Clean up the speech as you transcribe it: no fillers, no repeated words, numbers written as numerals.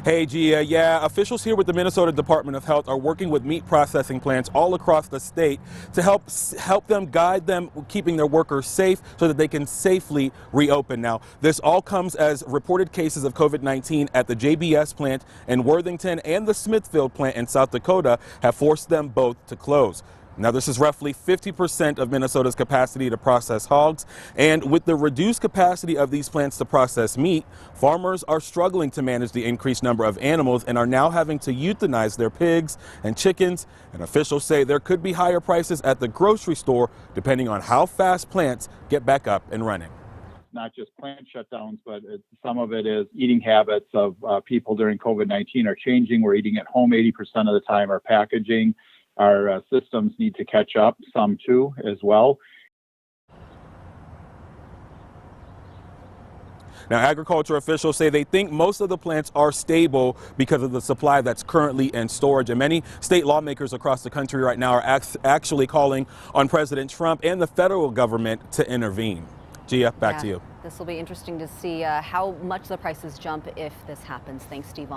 Hey, Gia. Yeah, officials here with the Minnesota Department of Health are working with meat processing plants all across the state to help them guide them, keeping their workers safe so that they can safely reopen. Now, this all comes as reported cases of COVID-19 at the JBS plant in Worthington and the Smithfield plant in South Dakota have forced them both to close. Now, this is roughly 50% of Minnesota's capacity to process hogs. And with the reduced capacity of these plants to process meat, farmers are struggling to manage the increased number of animals and are now having to euthanize their pigs and chickens. And officials say there could be higher prices at the grocery store depending on how fast plants get back up and running. Not just plant shutdowns, but some of it is eating habits of people during COVID-19 are changing. We're eating at home 80% of the time. Our packaging, our systems need to catch up, some too, as well. Now, agriculture officials say they think most of the plants are stable because of the supply that's currently in storage. And many state lawmakers across the country right now are actually calling on President Trump and the federal government to intervene. Gia, back to you. This will be interesting to see how much the prices jump if this happens. Thanks, Steve.